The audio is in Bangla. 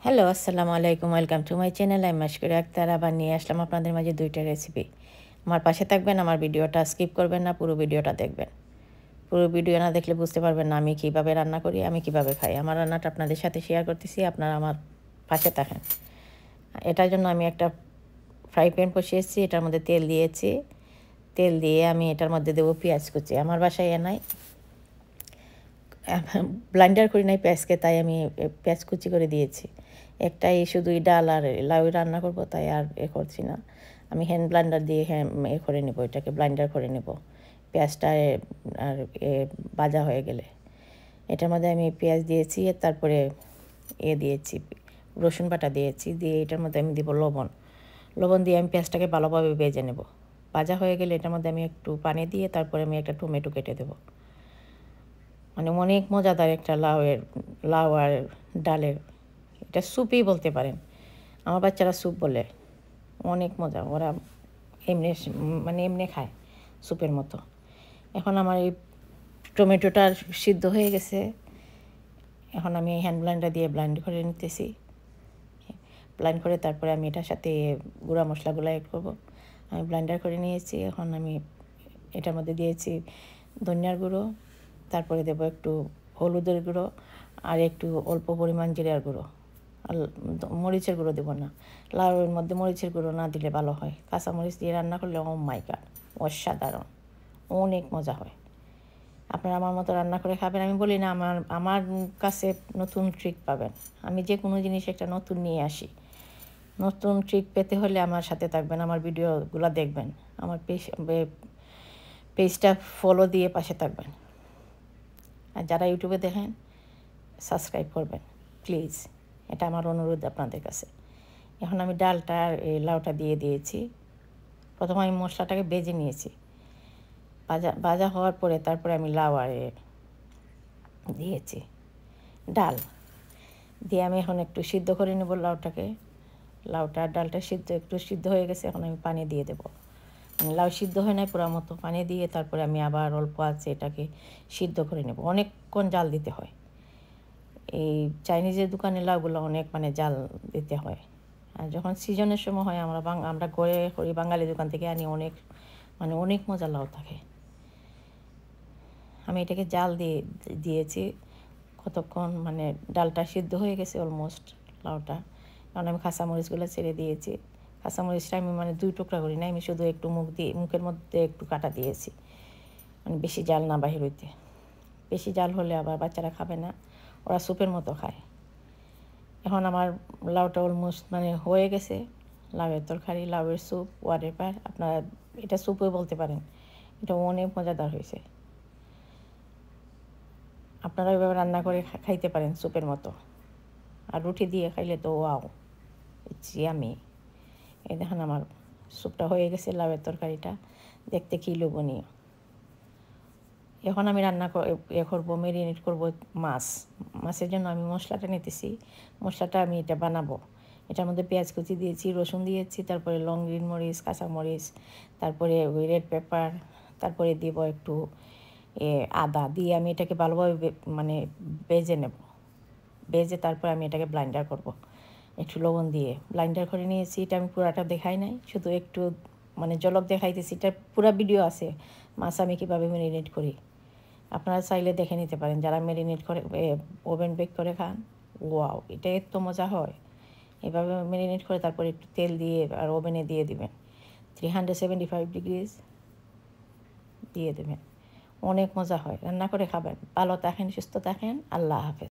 হ্যালো, আসসালামু আলাইকুম। Welcome to my channel. আমি মাশকুরা আক্তার। আবার নিয়ে আসলাম আপনাদের মাঝে ২ টা রেসিপি। আমার পাশে থাকবেন, আমার ভিডিওটা স্কিপ করবেন না, পুরো ভিডিওটা দেখবেন। পুরো ভিডিও না দেখলে বুঝতে পারবেন না আমি কীভাবে রান্না করি, আমি কীভাবে খাই। আমার রান্নাটা আপনাদের সাথে শেয়ার করতেছি, আপনারা আমার পাশে থাকেন। এটার জন্য আমি একটা ফ্রাই প্যান বসিয়েছি, এটার মধ্যে তেল দিয়েছি। তেল দিয়ে আমি এটার মধ্যে দেবো পেঁয়াজ কুচি। আমার বাসায় নাই ব্লাইন্ডার করি নাই পেঁয়াজকে, তাই আমি পেঁয়াজ কুচি করে দিয়েছি। একটাই শুধুই ডাল আর লাউ রান্না করব, তাই আর করছি না। আমি হ্যান্ড ব্লান্ডার দিয়ে করে নেব, এটাকে ব্লাইন্ডার করে নেব পেঁয়াজটা আর ভাজা হয়ে গেলে। এটার মধ্যে আমি পেঁয়াজ দিয়েছি, তারপরে দিয়েছি রসুন বাটা দিয়েছি, দিয়ে এটার মধ্যে আমি দিব লবণ। লবণ দিয়ে আমি পেঁয়াজটাকে ভালোভাবে ভেজে নেব। ভাজা হয়ে গেলে এটার মধ্যে আমি একটু পানি দিয়ে তারপরে আমি একটা টমেটো কেটে দেবো। মানে অনেক মজাদার একটা লাউ আর ডালের, এটা স্যুপই বলতে পারেন। আমার বাচ্চারা স্যুপ বলে, অনেক মজা। ওরা এমনি এমনি খায় স্যুপের মতো। এখন আমার এই টমেটোটা সিদ্ধ হয়ে গেছে, এখন আমি হ্যান্ড ব্লেন্ডার দিয়ে ব্লেন্ড করে নিতেছি। ব্লেন্ড করে তারপরে আমি এটার সাথে গুঁড়া মশলাগুলো অ্যাড করবো। আমি ব্লেন্ডার করে নিয়েছি। এখন আমি এটার মধ্যে দিয়েছি ধনিয়ার গুঁড়ো, তারপরে দেবো একটু হলুদের গুঁড়ো আর একটু অল্প পরিমাণ জিরার গুঁড়ো। আর মরিচের গুঁড়ো দেবো না, লাউয়ের মধ্যে মরিচের গুঁড়ো না দিলে ভালো হয়। কাঁচামরিচ দিয়ে রান্না করলে ও মাই গড, অসাধারণ, অনেক মজা হয়। আপনারা আমার মতো রান্না করে খাবেন। আমি বলি না, আমার কাছে নতুন ট্রিক পাবেন। আমি যে কোনো জিনিস একটা নতুন নিয়ে আসি। নতুন ট্রিক পেতে হলে আমার সাথে থাকবেন, আমার ভিডিওগুলো দেখবেন, আমার পেজটা ফলো দিয়ে পাশে থাকবেন। আর যারা ইউটিউবে দেখেন সাবস্ক্রাইব করবেন প্লিজ, এটা আমার অনুরোধ আপনাদের কাছে। এখন আমি ডালটা আর লাউটা দিয়ে দিয়েছি। প্রথমে আমি মশলাটাকে ভেজে নিয়েছি। ভাজা হওয়ার পরে তারপরে আমি লাউ আর দিয়েছি, ডাল দিয়ে আমি এখন একটু সিদ্ধ করে নেব লাউটাকে। লাউটা আর ডালটা একটু সিদ্ধ হয়ে গেছে, এখন আমি পানি দিয়ে দেবো। লাউ সিদ্ধ হয় নাই পুরো মতো, পানি দিয়ে তারপরে আমি আবার অল্প আছে এটাকে সিদ্ধ করে নেব। অনেকক্ষণ জাল দিতে হয়। এই চাইনিজের দোকানে লাউগুলো অনেক জাল দিতে হয়। আর যখন সিজনের সময় হয় আমরা ঘরে করি, বাঙালি দোকান থেকে আনি, অনেক মজা লাউ থাকে। আমি এটাকে জাল দিয়েছি কতক্ষণ, ডালটা সিদ্ধ হয়ে গেছে অলমোস্ট লাউটা। কারণ আমি কাঁচামরিচগুলো ছেড়ে দিয়েছি। কাঁচামরিচটা আমি 2 টুকরা করি না, আমি শুধু একটু মুখের মধ্যে একটু কাটা দিয়েছি, বেশি জাল না বাহির হইতে। বেশি জাল হলে আবার বাচ্চারা খাবে না, ওরা স্যুপের মতো খায়। এখন আমার লাউটা অলমোস্ট হয়ে গেছে। লাউয়ের তরকারি, লাউয়ের স্যুপ, ওয়ারেভার আপনারা এটা স্যুপও বলতে পারেন। এটা অনেক মজাদার হয়েছে। আপনারা এভাবে রান্না করে খাইতে পারেন স্যুপের মতো। আর রুটি দিয়ে খাইলে তো ওয়াও, আমি এই দেখেন আমার স্যুপটা হয়ে গেছে, লাউয়ের তরকারিটা দেখতে কি লোভনীয়। এখন আমি রান্না করবো, মেরিনেট করবো মাছের জন্য আমি মশলাটা নিতেছি। মশলাটা আমি এটা বানাবো। এটার মধ্যে পেঁয়াজ কুচি দিয়েছি, রসুন দিয়েছি, তারপরে লং গ্রিন মরিচ, কাঁচামরিচ, তারপরে ওই রেড পেপার, তারপরে দিব একটু আদা দিয়ে আমি এটাকে ভালোভাবে ভেজে নেব। ভেজে তারপর আমি এটাকে ব্লাইন্ডার করব। একটু লবণ দিয়ে ব্লাইন্ডার করে নিয়েছি। এটা আমি পুরাটা দেখাই নাই, শুধু একটু ঝলক দেখাইতেছি। এটা পুরো ভিডিও আছে মাছ আমি কীভাবে মেরিনেট করি, আপনারা চাইলে দেখে নিতে পারেন। যারা মেরিনেট করে ওভেন বেক করে খান, ওয়াও, এটা এত মজা হয়। এভাবে মেরিনেট করে তারপর একটু তেল দিয়ে আর ওভেনে দিয়ে দিবেন, 375 ডিগ্রিজ দিয়ে দেবেন। অনেক মজা হয়, রান্না করে খাবেন। ভালো থাকেন, সুস্থ থাকেন, আল্লাহ হাফেজ।